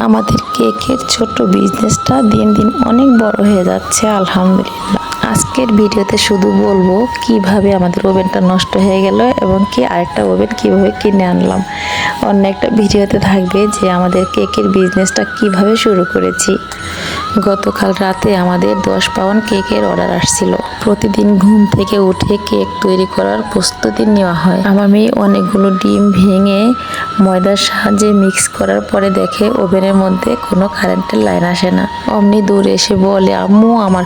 আমাদের কেকের ছোট্ট বিজনেসটা দিন দিন অনেক বড় হয়ে যাচ্ছে আলহামদুলিল্লাহ। আজকের ভিডিওতে শুধু বলবো কিভাবে আমাদের ওভেনটা নষ্ট হয়ে গেল এবং কি আরেকটা ওভেন কিভাবে কিনে আনলাম। অন্য একটা ভিডিওতে থাকবে যে আমাদের কেকের বিজনেসটা কিভাবে শুরু করেছি। গতকাল রাতে আমাদের 10 পাউন্ড কেকের অর্ডার আসছিল। প্রতিদিন ঘুম থেকে উঠে কেক তৈরি করার প্রস্তুতি নেওয়া হয়। আমার মেয়ে অনেকগুলো ডিম ভেঙে ময়দার সাহায্যে মিক্স করার পরে দেখে ওভেনের মধ্যে কোনো কারেন্টের লাইন আসে না। অমনি দূরে এসে বলে, আম্মু আমার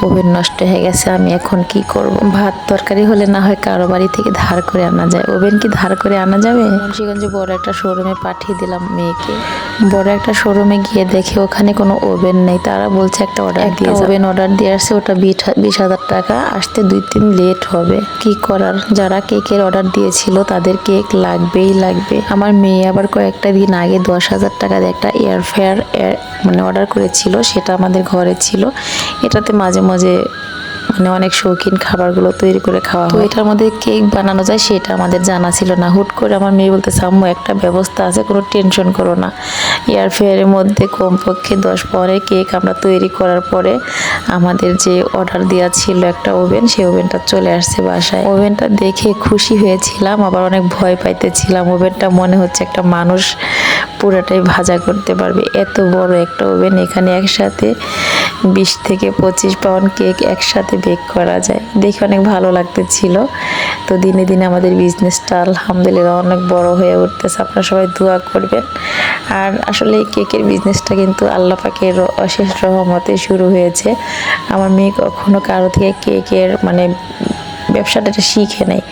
ওভেন নষ্ট হয়ে গেছে, আমি এখন কি করব? ভাত তরকারি হলে না হয় কারো বাড়ি থেকে ধার করে আনা যায়, ওভেন কি ধার করে আনা যাবে? মুন্সিগঞ্জে বড় একটা শোরুমে পাঠিয়ে দিলাম মেয়েকে। বড় একটা শোরুমে গিয়ে দেখে ওখানে কোনো ওভেন নেই। তারা বলছে একটা ওভেন অর্ডার দিয়ে আসছে, ওটা 20,000 টাকা, আসতে 2-3 লেট হবে। কি করার, যারা কেকের অর্ডার দিয়েছিল তাদের কেক লাগবেই লাগবে। আমার মেয়ে আবার কয়েকটা দিন আগে 10,000 টাকা দিয়ে একটা এয়ার ফ্রায়ার অর্ডার করেছিল, সেটা আমাদের ঘরে ছিল। এটাতে মাঝে মাঝে অনেক শৌখিন খাবারগুলো তৈরি করে খাওয়া হয়। তো এটার মধ্যে কেক বানানো যায় সেটা আমাদের জানা ছিল না। হুট করে আমার মেয়ে বলতেছে, আম্মু একটা ব্যবস্থা আছে, কোনো টেনশন করো না। এয়ার ফ্রায়ারের মধ্যে কমপক্ষে 10 পাউন্ডের কেক আমরা তৈরি করার পরে আমাদের যে অর্ডার দেওয়া ছিল একটা ওভেন, সেই ওভেনটা চলে আসছে বাসায়। ওভেনটা দেখে খুশি হয়েছিলাম, আবার অনেক ভয় পাইতেছিলাম। ওভেনটা মনে হচ্ছে একটা মানুষ পুরাটাই ভাজা করতে পারবে, এত বড় একটা ওভেন। এখানে একসাথে 20 থেকে 25 পাউন্ড কেক একসাথে বেক করা যায়, দেখে অনেক ভালো লাগতেছিল। তো দিনে দিনে আমাদের বিজনেসটা আলহামদুলিল্লাহ অনেক বড় হয়ে উঠতেছে। আপনারা সবাই দোয়া করবেন। আর আসলে এই কেকের বিজনেসটা কিন্তু আল্লাহ পাকের অশেষ রহমতে শুরু হয়েছে। আমার মেয়ে কখনো কারো থেকে কেকের ব্যবসাটা শিখে নেয়,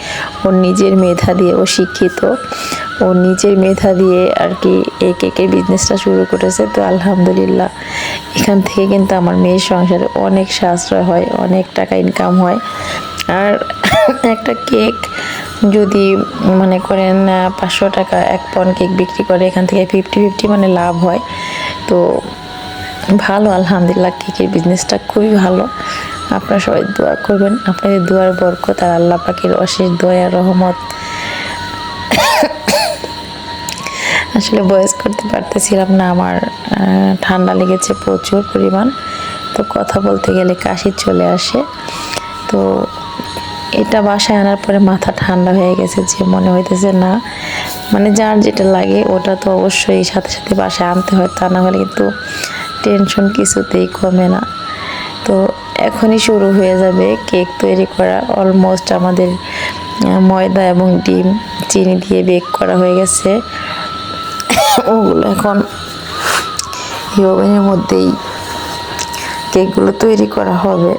ওর নিজের মেধা দিয়ে, ও শিক্ষিত, ও নিজের মেধা দিয়ে আর কি এই কেকের বিজনেসটা শুরু করেছে। তো আলহামদুলিল্লাহ এখান থেকে কিন্তু আমার মেয়ের সংসারে অনেক সাশ্রয় হয়, অনেক টাকা ইনকাম হয়। আর একটা কেক যদি মনে করেন 500 টাকা 1 পাউন্ড কেক বিক্রি করে, এখান থেকে 50-50 লাভ হয়। তো ভালো, আলহামদুলিল্লাহ কেকের বিজনেসটা খুবই ভালো। আপনারা সবাই দোয়া করবেন, আপনাদের দোয়ার বরকত আর আল্লাহ পাকের অশেষ দয়া রহমত। আসলে ভয়েস করতে পারতেছিলাম না, আমার ঠান্ডা লেগেছে প্রচুর পরিমাণ। তো কথা বলতে গেলে কাশি চলে আসে। তো এটা বাসায় আনার পরে মাথা ঠান্ডা হয়ে গেছে, যে মনে হইতেছে না, যার যেটা লাগে ওটা তো অবশ্যই সাথে সাথে বাসায় আনতে হয়, তা না হলে কিন্তু টেনশন কিছুতেই কমে না। তো এখনই শুরু হয়ে যাবে কেক তৈরি করা। অলমোস্ট আমাদের ময়দা এবং ডিম চিনি দিয়ে বেক করা হয়ে গেছে। ওগুলো এখন এই ওভেনের মধ্যেই কেকগুলো তৈরি করা হবে।